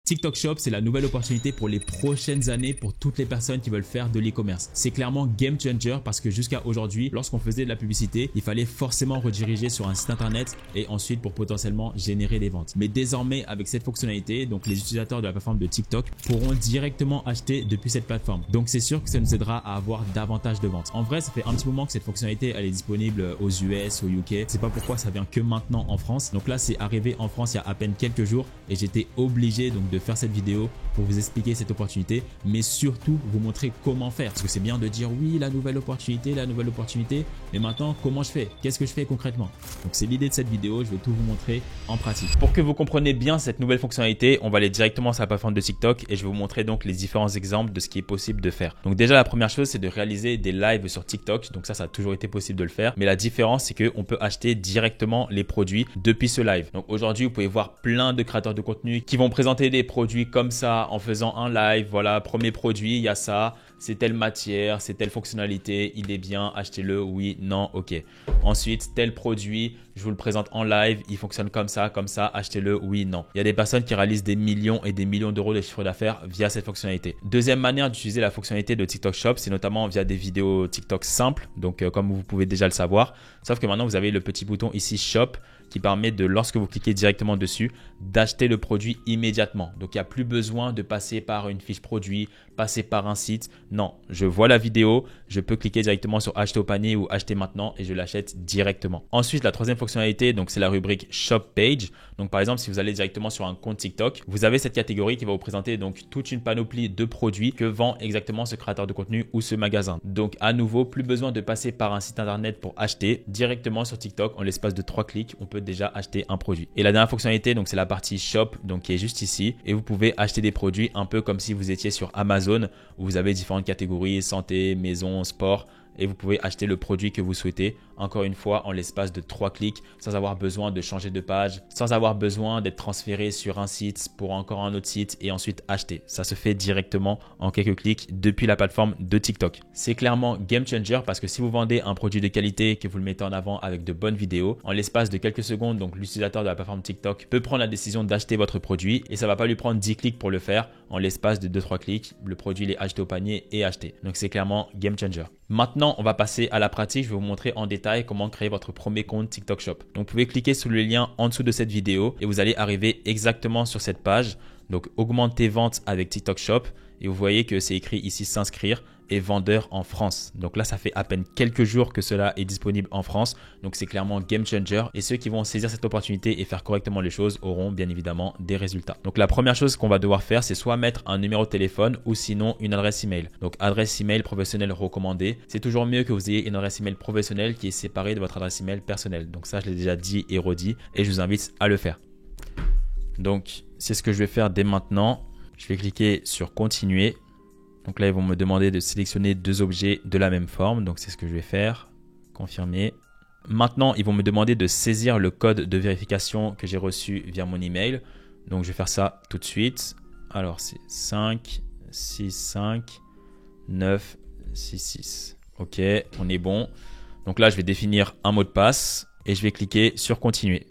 TikTok Shop, c'est la nouvelle opportunité pour les prochaines années pour toutes les personnes qui veulent faire de l'e-commerce. C'est clairement game changer parce que jusqu'à aujourd'hui, lorsqu'on faisait de la publicité, il fallait forcément rediriger sur un site internet et ensuite pour potentiellement générer des ventes. Mais désormais, avec cette fonctionnalité, donc les utilisateurs de la plateforme de TikTok pourront directement acheter depuis cette plateforme. Donc c'est sûr que ça nous aidera à avoir davantage de ventes. En vrai, ça fait un petit moment que cette fonctionnalité elle est disponible aux US, au UK. C'est pas pourquoi ça vient que maintenant en France. Donc là, c'est arrivé en France il y a à peine quelques jours et j'étais obligé donc de faire cette vidéo pour vous expliquer cette opportunité, mais surtout vous montrer comment faire. Parce que c'est bien de dire oui, la nouvelle opportunité, mais maintenant comment je fais? Qu'est-ce que je fais concrètement? Donc c'est l'idée de cette vidéo, je vais tout vous montrer en pratique. Pour que vous compreniez bien cette nouvelle fonctionnalité, on va aller directement sur la plateforme de TikTok et je vais vous montrer donc les différents exemples de ce qui est possible de faire. Donc déjà la première chose, c'est de réaliser des lives sur TikTok. Donc ça a toujours été possible de le faire, mais la différence c'est qu'on peut acheter directement les produits depuis ce live. Donc aujourd'hui, vous pouvez voir plein de créateurs de contenu qui vont présenter des produits comme ça en faisant un live. Voilà, premier produit, il y a ça, c'est telle matière, c'est telle fonctionnalité, il est bien, achetez-le, oui, non, ok. Ensuite, tel produit, je vous le présente en live, il fonctionne comme ça, achetez-le, oui, non. Il y a des personnes qui réalisent des millions et des millions d'euros de chiffre d'affaires via cette fonctionnalité. Deuxième manière d'utiliser la fonctionnalité de TikTok Shop, c'est notamment via des vidéos TikTok simples, donc comme vous pouvez déjà le savoir, sauf que maintenant vous avez le petit bouton ici Shop qui permet de, lorsque vous cliquez directement dessus, d'acheter le produit immédiatement. Donc il n'y a plus besoin de passer par une fiche produit, passer par un site. Non, je vois la vidéo, je peux cliquer directement sur acheter au panier ou acheter maintenant et je l'achète directement. Ensuite, la troisième fonctionnalité, donc c'est la rubrique Shop Page. Donc par exemple, si vous allez directement sur un compte TikTok, vous avez cette catégorie qui va vous présenter donc toute une panoplie de produits que vend exactement ce créateur de contenu ou ce magasin. Donc à nouveau, plus besoin de passer par un site internet pour acheter. Directement sur TikTok, en l'espace de 3 clics, on peut déjà acheter un produit. Et la dernière fonctionnalité, donc c'est la partie Shop, donc qui est juste ici. Et vous pouvez acheter des produits un peu comme si vous étiez sur Amazon où vous avez différentes catégories, santé, maison, sport. Et vous pouvez acheter le produit que vous souhaitez, encore une fois, en l'espace de 3 clics, sans avoir besoin de changer de page, sans avoir besoin d'être transféré sur un site pour encore un autre site et ensuite acheter. Ça se fait directement en quelques clics depuis la plateforme de TikTok. C'est clairement game changer parce que si vous vendez un produit de qualité, que vous le mettez en avant avec de bonnes vidéos, en l'espace de quelques secondes, donc l'utilisateur de la plateforme TikTok peut prendre la décision d'acheter votre produit et ça ne va pas lui prendre 10 clics pour le faire. En l'espace de 2-3 clics, le produit il est acheté au panier et acheté. Donc c'est clairement game changer. Maintenant, on va passer à la pratique. Je vais vous montrer en détail comment créer votre premier compte TikTok Shop. Donc, vous pouvez cliquer sur le lien en dessous de cette vidéo et vous allez arriver exactement sur cette page. Donc, augmente tes ventes avec TikTok Shop et vous voyez que c'est écrit ici s'inscrire et vendeur en France. Donc là, ça fait à peine quelques jours que cela est disponible en France. Donc, c'est clairement game changer et ceux qui vont saisir cette opportunité et faire correctement les choses auront bien évidemment des résultats. Donc, la première chose qu'on va devoir faire, c'est soit mettre un numéro de téléphone ou sinon une adresse email. Donc, adresse email professionnelle recommandée. C'est toujours mieux que vous ayez une adresse email professionnelle qui est séparée de votre adresse email personnelle. Donc, ça, je l'ai déjà dit et redit et je vous invite à le faire. Donc, c'est ce que je vais faire dès maintenant. Je vais cliquer sur continuer. Donc là, ils vont me demander de sélectionner 2 objets de la même forme. Donc, c'est ce que je vais faire. Confirmer. Maintenant, ils vont me demander de saisir le code de vérification que j'ai reçu via mon email. Donc, je vais faire ça tout de suite. Alors, c'est 5, 6, 5, 9, 6, 6. OK, on est bon. Donc là, je vais définir un mot de passe et je vais cliquer sur continuer.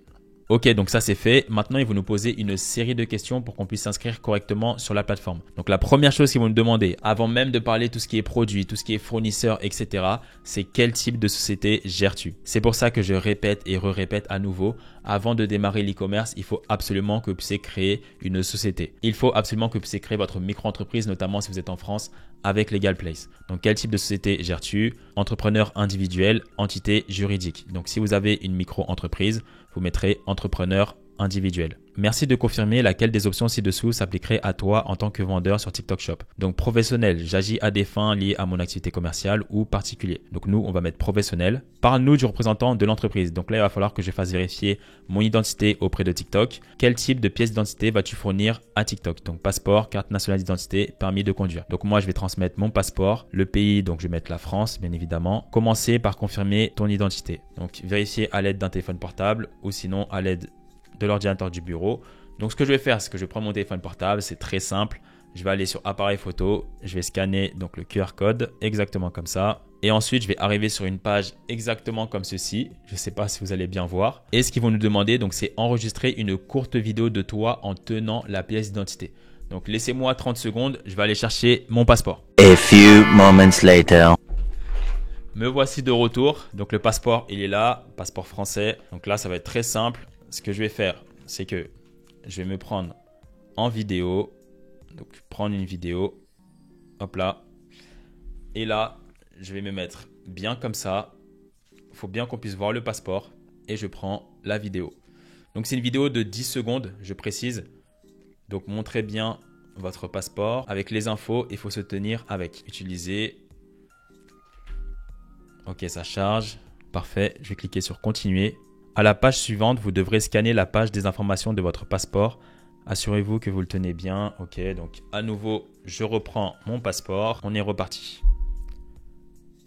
Ok, donc ça c'est fait. Maintenant, ils vont nous poser une série de questions pour qu'on puisse s'inscrire correctement sur la plateforme. Donc la première chose qu'ils vont nous demander, avant même de parler tout ce qui est produit, tout ce qui est fournisseur, etc., c'est quel type de société gères-tu? C'est pour ça que je répète et répète à nouveau, avant de démarrer l'e-commerce, il faut absolument que vous puissiez créer une société. Il faut absolument que vous puissiez créer votre micro-entreprise, notamment si vous êtes en France, avec Legal Place. Donc quel type de société gères-tu? Entrepreneur individuel, entité juridique. Donc si vous avez une micro-entreprise, vous mettrez entrepreneur individuel. Merci de confirmer laquelle des options ci-dessous s'appliquerait à toi en tant que vendeur sur TikTok Shop. Donc professionnel, j'agis à des fins liées à mon activité commerciale ou particulier. Donc nous, on va mettre professionnel. Parle-nous du représentant de l'entreprise. Donc là, il va falloir que je fasse vérifier mon identité auprès de TikTok. Quel type de pièce d'identité vas-tu fournir à TikTok? Donc passeport, carte nationale d'identité, permis de conduire. Donc moi, je vais transmettre mon passeport. Le pays, donc je vais mettre la France, bien évidemment. Commencer par confirmer ton identité. Donc vérifier à l'aide d'un téléphone portable ou sinon à l'aide de l'ordinateur du bureau. Donc ce que je vais faire, c'est que je prends mon téléphone portable, c'est très simple. Je vais aller sur appareil photo, je vais scanner donc le QR code exactement comme ça. Et ensuite, je vais arriver sur une page exactement comme ceci. Je ne sais pas si vous allez bien voir. Et ce qu'ils vont nous demander, donc, c'est enregistrer une courte vidéo de toi en tenant la pièce d'identité. Donc, laissez-moi 30 secondes, je vais aller chercher mon passeport. A few moments later. Me voici de retour. Donc, le passeport, il est là, passeport français. Donc là, ça va être très simple. Ce que je vais faire, c'est que je vais me prendre en vidéo. Donc, prendre une vidéo. Hop là. Et là, je vais me mettre bien comme ça. Il faut bien qu'on puisse voir le passeport. Et je prends la vidéo. Donc, c'est une vidéo de 10 secondes, je précise. Donc, montrez bien votre passeport. Avec les infos, il faut se tenir avec. Utiliser. Ok, ça charge. Parfait. Je vais cliquer sur continuer. À la page suivante, vous devrez scanner la page des informations de votre passeport. Assurez-vous que vous le tenez bien. Ok, donc à nouveau, je reprends mon passeport. On est reparti.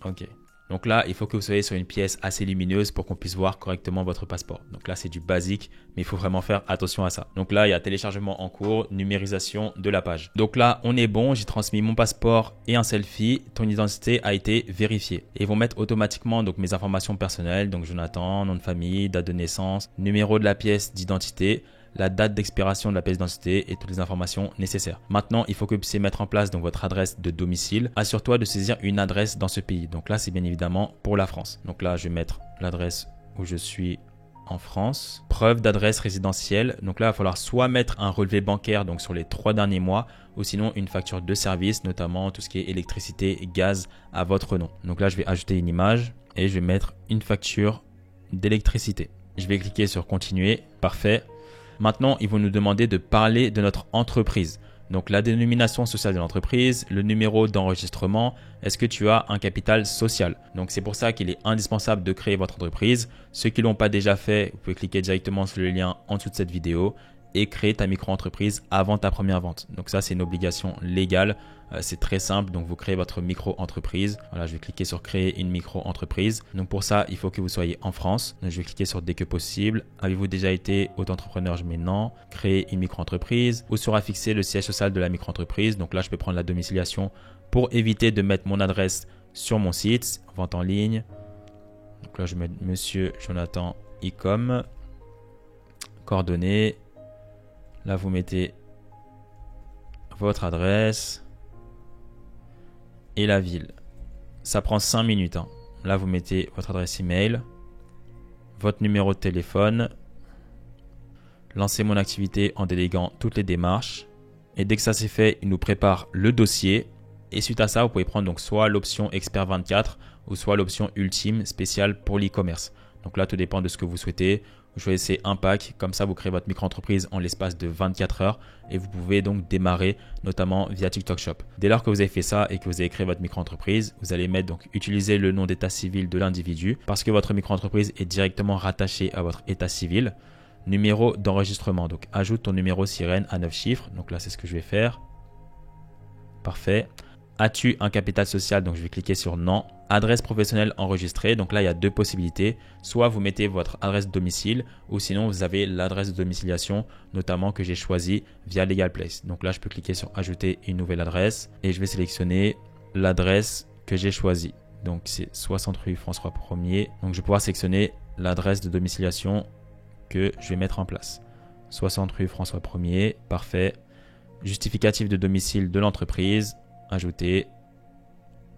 Ok. Donc là, il faut que vous soyez sur une pièce assez lumineuse pour qu'on puisse voir correctement votre passeport. Donc là, c'est du basique, mais il faut vraiment faire attention à ça. Donc là, il y a téléchargement en cours, numérisation de la page. Donc là, on est bon. J'ai transmis mon passeport et un selfie. Ton identité a été vérifiée. Et ils vont mettre automatiquement donc mes informations personnelles. Donc Jonathan, nom de famille, date de naissance, numéro de la pièce d'identité, la date d'expiration de la pièce d'identité et toutes les informations nécessaires. Maintenant, il faut que vous puissiez mettre en place donc votre adresse de domicile. Assure-toi de saisir une adresse dans ce pays. Donc là, c'est bien évidemment pour la France. Donc là, je vais mettre l'adresse où je suis en France. Preuve d'adresse résidentielle. Donc là, il va falloir soit mettre un relevé bancaire donc sur les 3 derniers mois ou sinon une facture de service, notamment tout ce qui est électricité et gaz à votre nom. Donc là, je vais ajouter une image et je vais mettre une facture d'électricité. Je vais cliquer sur continuer. Parfait. Maintenant, ils vont nous demander de parler de notre entreprise. Donc, la dénomination sociale de l'entreprise, le numéro d'enregistrement, est-ce que tu as un capital social? Donc, c'est pour ça qu'il est indispensable de créer votre entreprise. Ceux qui ne l'ont pas déjà fait, vous pouvez cliquer directement sur le lien en dessous de cette vidéo et créer ta micro-entreprise avant ta première vente. Donc ça, c'est une obligation légale. C'est très simple. Donc, vous créez votre micro-entreprise. Voilà, je vais cliquer sur créer une micro-entreprise. Donc, pour ça, il faut que vous soyez en France. Donc, je vais cliquer sur dès que possible. Avez-vous déjà été auto-entrepreneur? Je mets non. Créer une micro-entreprise. Où sera fixé le siège social de la micro-entreprise? Donc là, je peux prendre la domiciliation pour éviter de mettre mon adresse sur mon site. Vente en ligne. Donc là, je mets Monsieur Jonathan Icom. Coordonnées. Là, vous mettez votre adresse et la ville. Ça prend 5 minutes. Là, vous mettez votre adresse email, votre numéro de téléphone. Lancez mon activité en déléguant toutes les démarches. Et dès que ça c'est fait, il nous prépare le dossier. Et suite à ça, vous pouvez prendre donc soit l'option Expert 24 ou soit l'option Ultime spéciale pour l'e-commerce. Donc là, tout dépend de ce que vous souhaitez. Vous choisissez un pack, comme ça vous créez votre micro-entreprise en l'espace de 24 heures et vous pouvez donc démarrer notamment via TikTok Shop. Dès lors que vous avez fait ça et que vous avez créé votre micro-entreprise, vous allez mettre donc utiliser le nom d'état civil de l'individu parce que votre micro-entreprise est directement rattachée à votre état civil. Numéro d'enregistrement, donc ajoute ton numéro sirène à 9 chiffres. Donc là, c'est ce que je vais faire. Parfait. As-tu un capital social? Donc je vais cliquer sur non. Adresse professionnelle enregistrée. Donc là, il y a deux possibilités. Soit vous mettez votre adresse de domicile ou sinon vous avez l'adresse de domiciliation, notamment que j'ai choisi via Legal Place. Donc là, je peux cliquer sur ajouter une nouvelle adresse et je vais sélectionner l'adresse que j'ai choisie. Donc c'est 60 rue François 1er. Donc je vais pouvoir sélectionner l'adresse de domiciliation que je vais mettre en place. 60 rue François 1er. Parfait. Justificatif de domicile de l'entreprise. Ajouter,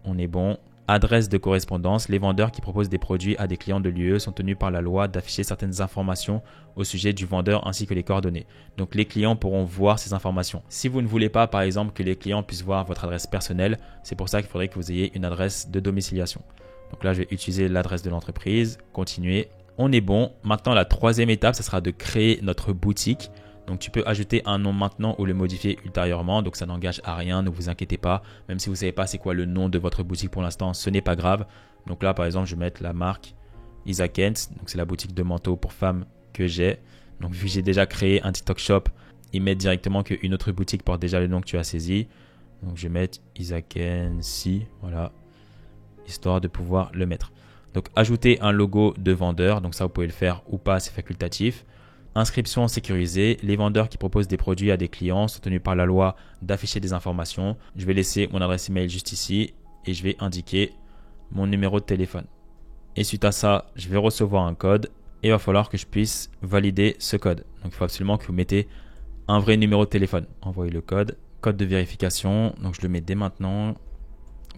on est bon. Adresse de correspondance, les vendeurs qui proposent des produits à des clients de l'UE sont tenus par la loi d'afficher certaines informations au sujet du vendeur ainsi que les coordonnées. Donc les clients pourront voir ces informations. Si vous ne voulez pas par exemple que les clients puissent voir votre adresse personnelle, c'est pour ça qu'il faudrait que vous ayez une adresse de domiciliation. Donc là je vais utiliser l'adresse de l'entreprise, continuer, on est bon. Maintenant la troisième étape, ce sera de créer notre boutique. Donc, tu peux ajouter un nom maintenant ou le modifier ultérieurement. Donc, ça n'engage à rien, ne vous inquiétez pas. Même si vous ne savez pas c'est quoi le nom de votre boutique pour l'instant, ce n'est pas grave. Donc là, par exemple, je vais mettre la marque Isa Kent. Donc, c'est la boutique de manteaux pour femmes que j'ai. Donc, vu que j'ai déjà créé un TikTok Shop, ils mettent directement qu'une autre boutique porte déjà le nom que tu as saisi. Donc, je vais mettre Isa Kensi. Voilà. Histoire de pouvoir le mettre. Donc, ajouter un logo de vendeur. Donc, ça, vous pouvez le faire ou pas, c'est facultatif. Inscription sécurisée. Les vendeurs qui proposent des produits à des clients sont tenus par la loi d'afficher des informations. Je vais laisser mon adresse email juste ici et je vais indiquer mon numéro de téléphone. Et suite à ça, je vais recevoir un code et il va falloir que je puisse valider ce code. Donc il faut absolument que vous mettez un vrai numéro de téléphone. Envoyez le code. Code de vérification. Donc je le mets dès maintenant.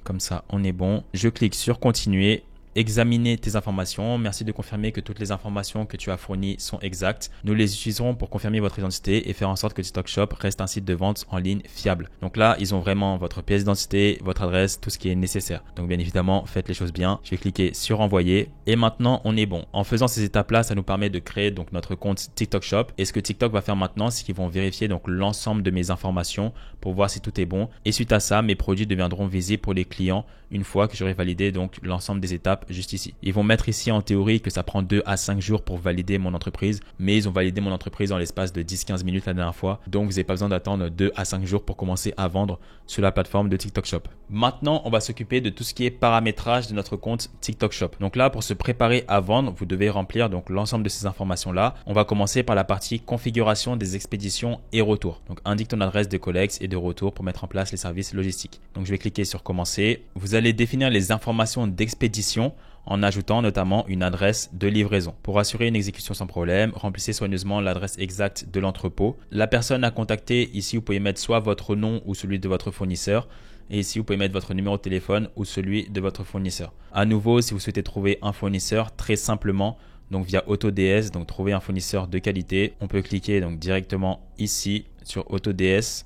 Comme ça, on est bon. Je clique sur continuer. Examiner tes informations. Merci de confirmer que toutes les informations que tu as fournies sont exactes. Nous les utiliserons pour confirmer votre identité et faire en sorte que TikTok Shop reste un site de vente en ligne fiable. Donc là, ils ont vraiment votre pièce d'identité, votre adresse, tout ce qui est nécessaire. Donc bien évidemment, faites les choses bien. Je vais cliquer sur envoyer et maintenant on est bon. En faisant ces étapes-là, ça nous permet de créer donc notre compte TikTok Shop. Et ce que TikTok va faire maintenant, c'est qu'ils vont vérifier donc l'ensemble de mes informations pour voir si tout est bon. Et suite à ça, mes produits deviendront visibles pour les clients une fois que j'aurai validé donc l'ensemble des étapes juste ici. Ils vont mettre ici en théorie que ça prend 2 à 5 jours pour valider mon entreprise, mais ils ont validé mon entreprise dans l'espace de 10-15 minutes la dernière fois. Donc vous n'avez pas besoin d'attendre 2 à 5 jours pour commencer à vendre sur la plateforme de TikTok Shop. Maintenant, on va s'occuper de tout ce qui est paramétrage de notre compte TikTok Shop. Donc là, pour se préparer à vendre, vous devez remplir donc l'ensemble de ces informations-là. On va commencer par la partie configuration des expéditions et retours. Donc indique ton adresse de collecte et de retour pour mettre en place les services logistiques. Donc je vais cliquer sur commencer. Vous allez définir les informations d'expédition en ajoutant notamment une adresse de livraison. Pour assurer une exécution sans problème, remplissez soigneusement l'adresse exacte de l'entrepôt. La personne à contacter, ici vous pouvez mettre soit votre nom ou celui de votre fournisseur. Et ici, vous pouvez mettre votre numéro de téléphone ou celui de votre fournisseur. À nouveau, si vous souhaitez trouver un fournisseur, très simplement, donc via AutoDS, donc trouver un fournisseur de qualité, on peut cliquer donc directement ici sur AutoDS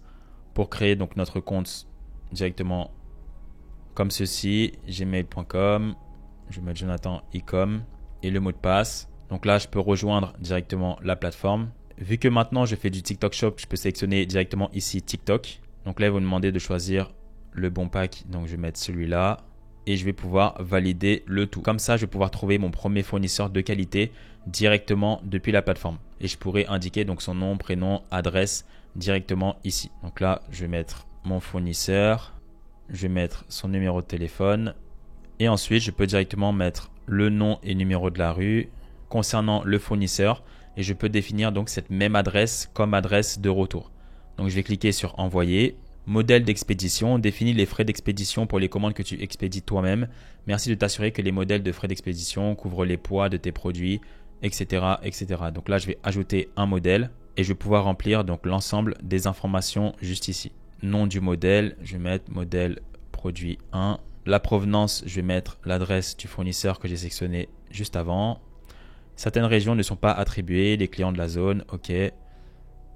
pour créer donc notre compte directement comme ceci, gmail.com. Je vais mettre Jonathan Ecom et le mot de passe. Donc là, je peux rejoindre directement la plateforme. Vu que maintenant, je fais du TikTok Shop, je peux sélectionner directement ici TikTok. Donc là, il va me demander de choisir le bon pack. Donc, je vais mettre celui-là et je vais pouvoir valider le tout. Comme ça, je vais pouvoir trouver mon premier fournisseur de qualité directement depuis la plateforme. Et je pourrais indiquer donc son nom, prénom, adresse directement ici. Donc là, je vais mettre mon fournisseur. Je vais mettre son numéro de téléphone. Et ensuite, je peux directement mettre le nom et numéro de la rue concernant le fournisseur. Et je peux définir donc cette même adresse comme adresse de retour. Donc, je vais cliquer sur envoyer. Modèle d'expédition, définis les frais d'expédition pour les commandes que tu expédies toi-même. Merci de t'assurer que les modèles de frais d'expédition couvrent les poids de tes produits, etc., etc. Donc là, je vais ajouter un modèle et je vais pouvoir remplir donc l'ensemble des informations juste ici. Nom du modèle, je vais mettre modèle produit 1. La provenance, je vais mettre l'adresse du fournisseur que j'ai sélectionné juste avant. Certaines régions ne sont pas attribuées, les clients de la zone, ok.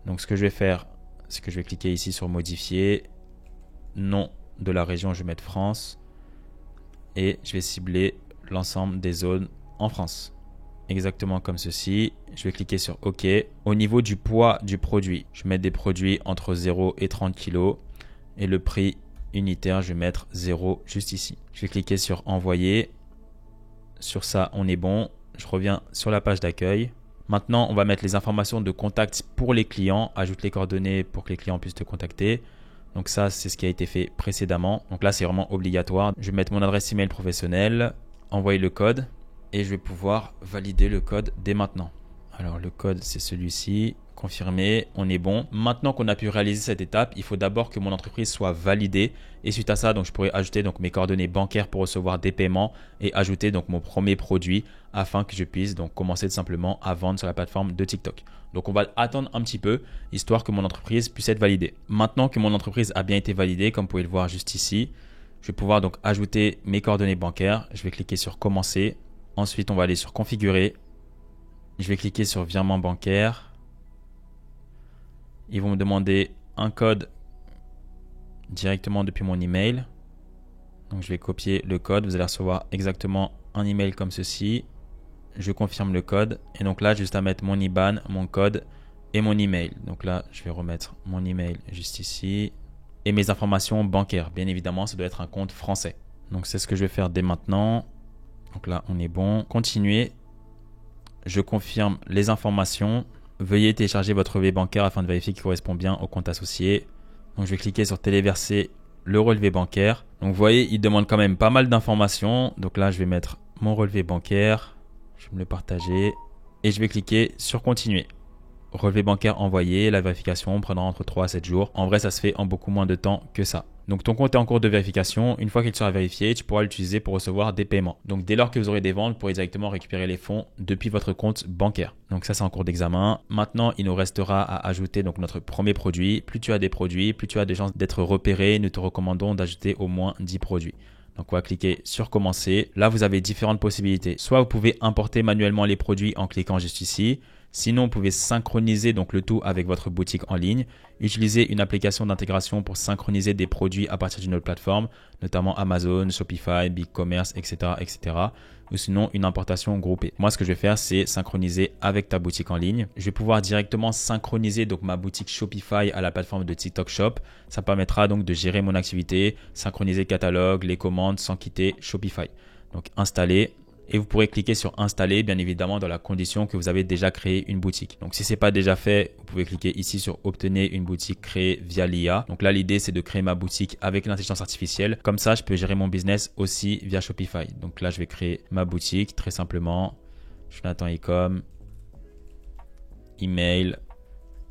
Donc ce que je vais faire, c'est que je vais cliquer ici sur modifier. Nom de la région, je vais mettre France. Et je vais cibler l'ensemble des zones en France. Exactement comme ceci. Je vais cliquer sur OK. Au niveau du poids du produit, je vais mettre des produits entre 0 et 30 kg. Et le prix unitaire, je vais mettre 0 juste ici. Je vais cliquer sur envoyer. Sur ça, on est bon. Je reviens sur la page d'accueil. Maintenant, on va mettre les informations de contact pour les clients. Ajoute les coordonnées pour que les clients puissent te contacter. Donc ça, c'est ce qui a été fait précédemment. Donc là, c'est vraiment obligatoire. Je vais mettre mon adresse email professionnelle, envoyer le code et je vais pouvoir valider le code dès maintenant. Alors le code, c'est celui-ci. Confirmer, on est bon. Maintenant qu'on a pu réaliser cette étape, il faut d'abord que mon entreprise soit validée. Et suite à ça, donc, je pourrais ajouter donc, mes coordonnées bancaires pour recevoir des paiements et ajouter donc, mon premier produit afin que je puisse donc, commencer tout simplement à vendre sur la plateforme de TikTok. Donc on va attendre un petit peu histoire que mon entreprise puisse être validée. Maintenant que mon entreprise a bien été validée, comme vous pouvez le voir juste ici, je vais pouvoir donc ajouter mes coordonnées bancaires. Je vais cliquer sur commencer. Ensuite, on va aller sur configurer. Je vais cliquer sur virement bancaire. Ils vont me demander un code directement depuis mon email. Donc je vais copier le code. Vous allez recevoir exactement un email comme ceci. Je confirme le code. Et donc là, juste à mettre mon IBAN, mon code et mon email. Donc là, je vais remettre mon email juste ici. Et mes informations bancaires. Bien évidemment, ça doit être un compte français. Donc c'est ce que je vais faire dès maintenant. Donc là, on est bon. Continuer. Je confirme les informations. Veuillez télécharger votre relevé bancaire afin de vérifier qu'il correspond bien au compte associé. Donc je vais cliquer sur téléverser le relevé bancaire. Donc vous voyez, il demande quand même pas mal d'informations. Donc là, je vais mettre mon relevé bancaire. Je vais me le partager. Et je vais cliquer sur continuer. relevé bancaire envoyé, la vérification prendra entre 3 à 7 jours. En vrai, ça se fait en beaucoup moins de temps que ça. Donc ton compte est en cours de vérification. Une fois qu'il sera vérifié, tu pourras l'utiliser pour recevoir des paiements. Donc dès lors que vous aurez des ventes, vous pourrez directement récupérer les fonds depuis votre compte bancaire. Donc ça, c'est en cours d'examen. Maintenant, il nous restera à ajouter donc notre premier produit. Plus tu as des produits, plus tu as des chances d'être repéré. Nous te recommandons d'ajouter au moins 10 produits. Donc on va cliquer sur commencer. Là, vous avez différentes possibilités. Soit vous pouvez importer manuellement les produits en cliquant juste ici. Sinon, vous pouvez synchroniser donc le tout avec votre boutique en ligne. Utiliser une application d'intégration pour synchroniser des produits à partir d'une autre plateforme, notamment Amazon, Shopify, BigCommerce, etc., etc. Ou sinon, une importation groupée. Moi, ce que je vais faire, c'est synchroniser avec ta boutique en ligne. Je vais pouvoir directement synchroniser donc ma boutique Shopify à la plateforme de TikTok Shop. Ça permettra donc de gérer mon activité, synchroniser le catalogue, les commandes sans quitter Shopify. Donc, installer. Et vous pourrez cliquer sur installer, bien évidemment, dans la condition que vous avez déjà créé une boutique. Donc, si ce n'est pas déjà fait, vous pouvez cliquer ici sur obtenir une boutique créée via l'IA. Donc là, l'idée, c'est de créer ma boutique avec l'intelligence artificielle. Comme ça, je peux gérer mon business aussi via Shopify. Donc là, je vais créer ma boutique très simplement. Jonathan Ecom, email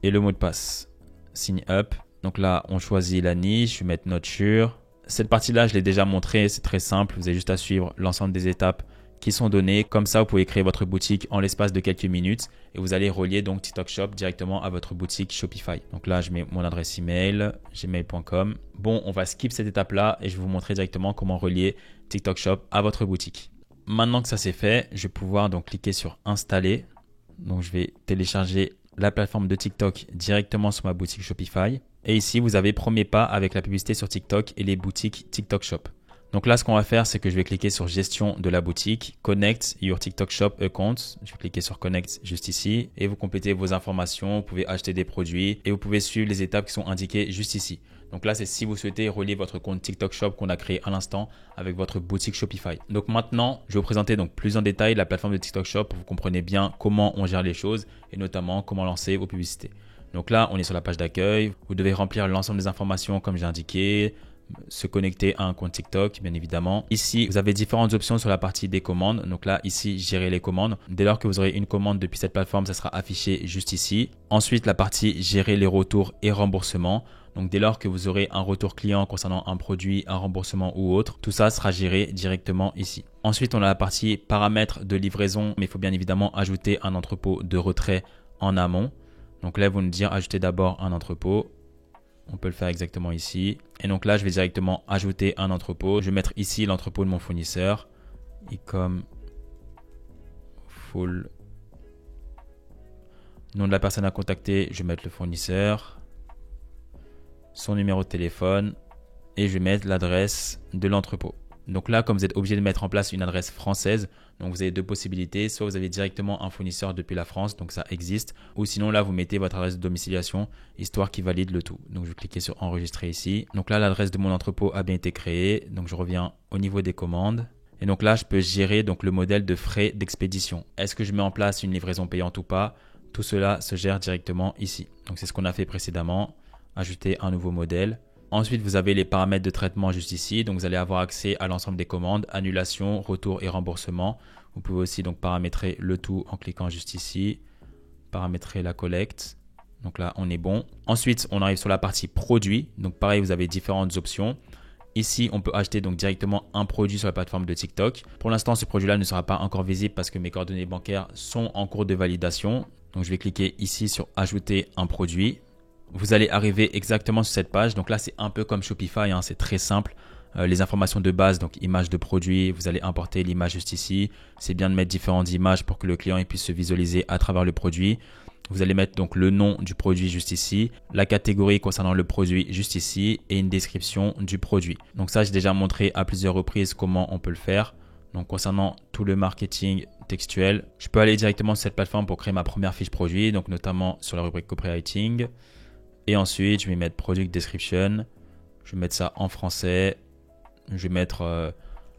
et le mot de passe. Sign up. Donc là, on choisit la niche. Je vais mettre Nature. Cette partie-là, je l'ai déjà montré. C'est très simple. Vous avez juste à suivre l'ensemble des étapes qui sont données. Comme ça, vous pouvez créer votre boutique en l'espace de quelques minutes et vous allez relier donc TikTok Shop directement à votre boutique Shopify. Donc là, je mets mon adresse email, gmail.com. Bon, on va skip cette étape-là et je vais vous montrer directement comment relier TikTok Shop à votre boutique. Maintenant que ça c'est fait, je vais pouvoir donc cliquer sur installer. Donc je vais télécharger la plateforme de TikTok directement sur ma boutique Shopify. Et ici, vous avez premier pas avec la publicité sur TikTok et les boutiques TikTok Shop. Donc là, ce qu'on va faire, c'est que je vais cliquer sur gestion de la boutique, connect your TikTok Shop account. Je vais cliquer sur connect juste ici et vous complétez vos informations. Vous pouvez acheter des produits et vous pouvez suivre les étapes qui sont indiquées juste ici. Donc là, c'est si vous souhaitez relier votre compte TikTok Shop qu'on a créé à l'instant avec votre boutique Shopify. Donc maintenant, je vais vous présenter donc plus en détail la plateforme de TikTok Shop pour que vous compreniez bien comment on gère les choses et notamment comment lancer vos publicités. Donc là, on est sur la page d'accueil. Vous devez remplir l'ensemble des informations comme j'ai indiqué. Se connecter à un compte TikTok, bien évidemment. Ici, vous avez différentes options sur la partie des commandes. Donc là, ici, gérer les commandes. Dès lors que vous aurez une commande depuis cette plateforme, ça sera affiché juste ici. Ensuite, la partie gérer les retours et remboursements. Donc dès lors que vous aurez un retour client concernant un produit, un remboursement ou autre, tout ça sera géré directement ici. Ensuite, on a la partie paramètres de livraison, mais il faut bien évidemment ajouter un entrepôt de retrait en amont. Donc là, vous nous dire ajouter d'abord un entrepôt. On peut le faire exactement ici. Et donc là, je vais directement ajouter un entrepôt. Je vais mettre ici l'entrepôt de mon fournisseur. Ecom full. Nom de la personne à contacter, je vais mettre le fournisseur. Son numéro de téléphone. Et je vais mettre l'adresse de l'entrepôt. Donc là, comme vous êtes obligé de mettre en place une adresse française, donc vous avez deux possibilités. Soit vous avez directement un fournisseur depuis la France, donc ça existe. Ou sinon là, vous mettez votre adresse de domiciliation, histoire qu'il valide le tout. Donc je vais cliquer sur enregistrer ici. Donc là, l'adresse de mon entrepôt a bien été créée. Donc je reviens au niveau des commandes. Et donc là, je peux gérer donc le modèle de frais d'expédition. Est-ce que je mets en place une livraison payante ou pas? Tout cela se gère directement ici. Donc c'est ce qu'on a fait précédemment. Ajouter un nouveau modèle. Ensuite, vous avez les paramètres de traitement juste ici. Donc, vous allez avoir accès à l'ensemble des commandes, annulation, retour et remboursement. Vous pouvez aussi donc paramétrer le tout en cliquant juste ici. Paramétrer la collecte. Donc là, on est bon. Ensuite, on arrive sur la partie produit. Donc, pareil, vous avez différentes options. Ici, on peut acheter donc directement un produit sur la plateforme de TikTok. Pour l'instant, ce produit-là ne sera pas encore visible parce que mes coordonnées bancaires sont en cours de validation. Donc, je vais cliquer ici sur ajouter un produit. Vous allez arriver exactement sur cette page. Donc là, c'est un peu comme Shopify, hein, c'est très simple. Les informations de base, donc image de produit, vous allez importer l'image juste ici. C'est bien de mettre différentes images pour que le client puisse se visualiser à travers le produit. Vous allez mettre donc le nom du produit juste ici, la catégorie concernant le produit juste ici et une description du produit. Donc ça, j'ai déjà montré à plusieurs reprises comment on peut le faire. Donc concernant tout le marketing textuel, je peux aller directement sur cette plateforme pour créer ma première fiche produit, donc notamment sur la rubrique copywriting. Et ensuite, je vais mettre Product Description. Je vais mettre ça en français. Je vais mettre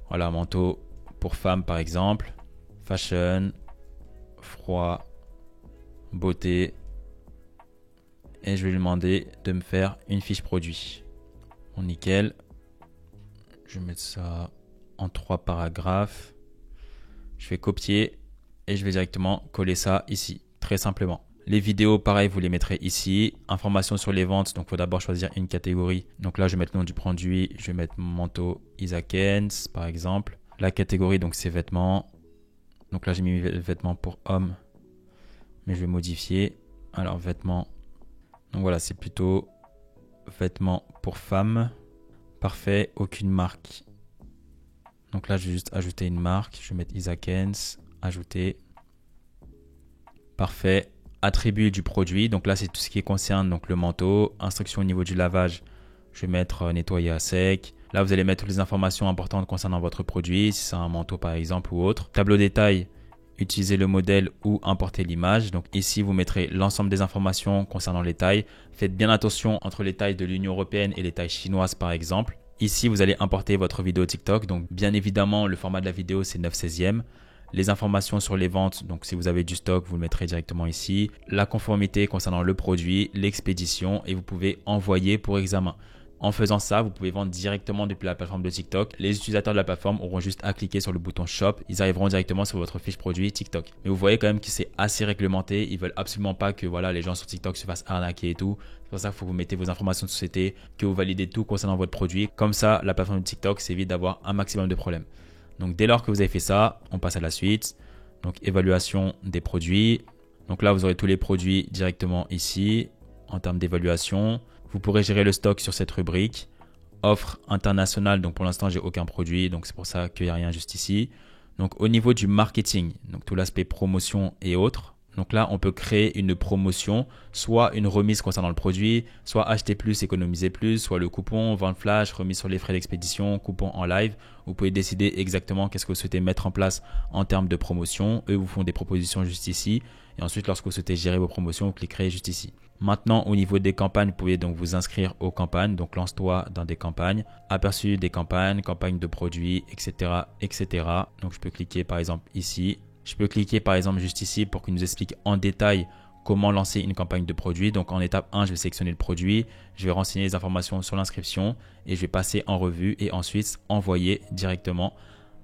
voilà, manteau pour femme par exemple. Fashion, froid, beauté. Et je vais lui demander de me faire une fiche produit. Bon, nickel. Je vais mettre ça en 3 paragraphes. Je vais copier et je vais directement coller ça ici, très simplement. Les vidéos, pareil, vous les mettrez ici. Informations sur les ventes, donc il faut d'abord choisir une catégorie. Donc là, je vais mettre le nom du produit, je vais mettre manteau Isakens par exemple. La catégorie, donc c'est vêtements. Donc là, j'ai mis vêtements pour hommes, mais je vais modifier. Alors, vêtements. Donc voilà, c'est plutôt vêtements pour femmes. Parfait, aucune marque. Donc là, je vais juste ajouter une marque. Je vais mettre Isakens, ajouter. Parfait. Attribut du produit. Donc là, c'est tout ce qui concerne donc le manteau. Instruction au niveau du lavage. Je vais mettre nettoyer à sec. Là, vous allez mettre toutes les informations importantes concernant votre produit. Si c'est un manteau par exemple ou autre. Tableau détail. Utilisez le modèle ou importer l'image. Donc ici, vous mettrez l'ensemble des informations concernant les tailles. Faites bien attention entre les tailles de l'Union européenne et les tailles chinoises par exemple. Ici, vous allez importer votre vidéo TikTok. Donc, bien évidemment, le format de la vidéo, c'est 9/16. Les informations sur les ventes, donc si vous avez du stock, vous le mettrez directement ici. La conformité concernant le produit, l'expédition et vous pouvez envoyer pour examen. En faisant ça, vous pouvez vendre directement depuis la plateforme de TikTok. Les utilisateurs de la plateforme auront juste à cliquer sur le bouton Shop. Ils arriveront directement sur votre fiche produit TikTok. Mais vous voyez quand même que c'est assez réglementé. Ils veulent absolument pas que voilà, les gens sur TikTok se fassent arnaquer et tout. C'est pour ça qu'il faut que vous mettez vos informations de société, que vous validez tout concernant votre produit. Comme ça, la plateforme de TikTok s'évite d'avoir un maximum de problèmes. Donc, dès lors que vous avez fait ça, on passe à la suite. Donc, évaluation des produits. Donc là, vous aurez tous les produits directement ici en termes d'évaluation. Vous pourrez gérer le stock sur cette rubrique. Offre internationale, donc pour l'instant, j'ai aucun produit, donc c'est pour ça qu'il n'y a rien juste ici. Donc au niveau du marketing, donc tout l'aspect promotion et autres. Donc là, on peut créer une promotion, soit une remise concernant le produit, soit acheter plus, économiser plus, soit le coupon, vente flash, remise sur les frais d'expédition, coupon en live. Vous pouvez décider exactement qu'est-ce que vous souhaitez mettre en place en termes de promotion. Eux vous font des propositions juste ici. Et ensuite, lorsque vous souhaitez gérer vos promotions, vous cliquerez juste ici. Maintenant, au niveau des campagnes, vous pouvez donc vous inscrire aux campagnes. Donc, lance-toi dans des campagnes, aperçu des campagnes, campagnes de produits, etc., etc. Donc, je peux cliquer par exemple ici. Je peux cliquer par exemple juste ici pour qu'il nous explique en détail comment lancer une campagne de produit. Donc, en étape 1, je vais sélectionner le produit. Je vais renseigner les informations sur l'inscription et je vais passer en revue et ensuite envoyer directement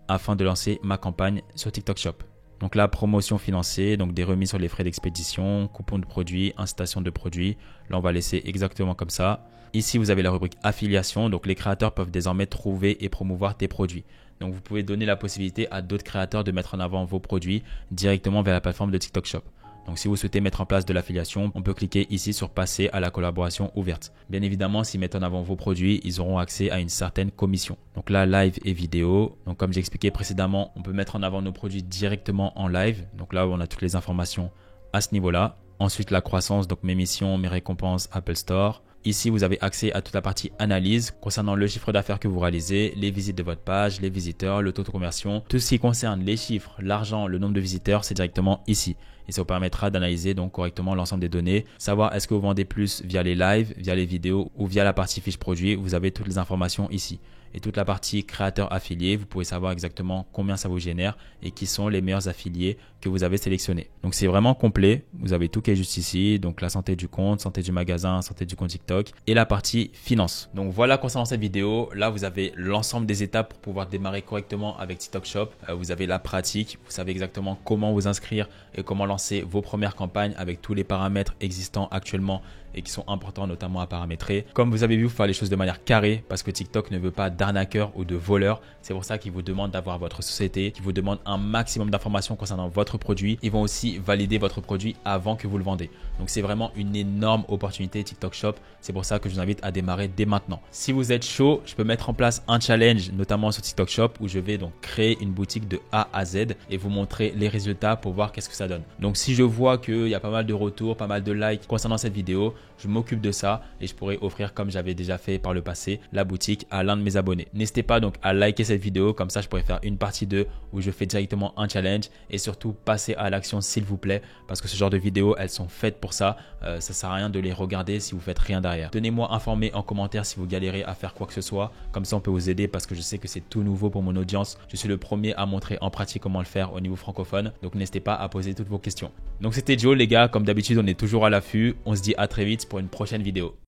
afin de lancer ma campagne sur TikTok Shop. Donc là, promotion financée, donc des remises sur les frais d'expédition, coupons de produits, incitation de produits. Là, on va laisser exactement comme ça. Ici, vous avez la rubrique affiliation. Donc, les créateurs peuvent désormais trouver et promouvoir tes produits. Donc, vous pouvez donner la possibilité à d'autres créateurs de mettre en avant vos produits directement vers la plateforme de TikTok Shop. Donc, si vous souhaitez mettre en place de l'affiliation, on peut cliquer ici sur passer à la collaboration ouverte. Bien évidemment, s'ils mettent en avant vos produits, ils auront accès à une certaine commission. Donc là, live et vidéo. Donc, comme j'expliquais précédemment, on peut mettre en avant nos produits directement en live. Donc là, on a toutes les informations à ce niveau-là. Ensuite, la croissance, donc mes missions, mes récompenses, Apple Store. Ici, vous avez accès à toute la partie analyse concernant le chiffre d'affaires que vous réalisez, les visites de votre page, les visiteurs, le taux de conversion. Tout ce qui concerne les chiffres, l'argent, le nombre de visiteurs, c'est directement ici. Et ça vous permettra d'analyser donc correctement l'ensemble des données, savoir est-ce que vous vendez plus via les lives, via les vidéos ou via la partie fiche produit. Vous avez toutes les informations ici. Et toute la partie créateur affilié, vous pouvez savoir exactement combien ça vous génère et qui sont les meilleurs affiliés que vous avez sélectionnés. Donc c'est vraiment complet, vous avez tout qui est juste ici, donc la santé du compte, santé du magasin, santé du compte TikTok et la partie finance. Donc voilà concernant cette vidéo, là vous avez l'ensemble des étapes pour pouvoir démarrer correctement avec TikTok Shop. Vous avez la pratique, vous savez exactement comment vous inscrire et comment lancer vos premières campagnes avec tous les paramètres existants actuellement et qui sont importants notamment à paramétrer. Comme vous avez vu, il faut faire les choses de manière carrée parce que TikTok ne veut pas d'arnaqueurs ou de voleurs. C'est pour ça qu'ils vous demandent d'avoir votre société, qu'ils vous demandent un maximum d'informations concernant votre produit. Ils vont aussi valider votre produit avant que vous le vendez. Donc c'est vraiment une énorme opportunité TikTok Shop. C'est pour ça que je vous invite à démarrer dès maintenant. Si vous êtes chaud, je peux mettre en place un challenge notamment sur TikTok Shop où je vais donc créer une boutique de A à Z et vous montrer les résultats pour voir qu'est-ce que ça donne. Donc si je vois qu'il y a pas mal de retours, pas mal de likes concernant cette vidéo, je m'occupe de ça et je pourrai offrir, comme j'avais déjà fait par le passé, la boutique à l'un de mes abonnés. N'hésitez pas donc à liker cette vidéo, comme ça je pourrai faire une partie 2 où je fais directement un challenge et surtout passer à l'action s'il vous plaît parce que ce genre de vidéos elles sont faites pour ça. Ça sert à rien de les regarder si vous faites rien derrière. Tenez-moi informé en commentaire si vous galérez à faire quoi que ce soit, comme ça on peut vous aider parce que je sais que c'est tout nouveau pour mon audience. Je suis le premier à montrer en pratique comment le faire au niveau francophone, donc n'hésitez pas à poser toutes vos questions. Donc c'était Joe les gars, comme d'habitude on est toujours à l'affût, on se dit à très vite pour une prochaine vidéo.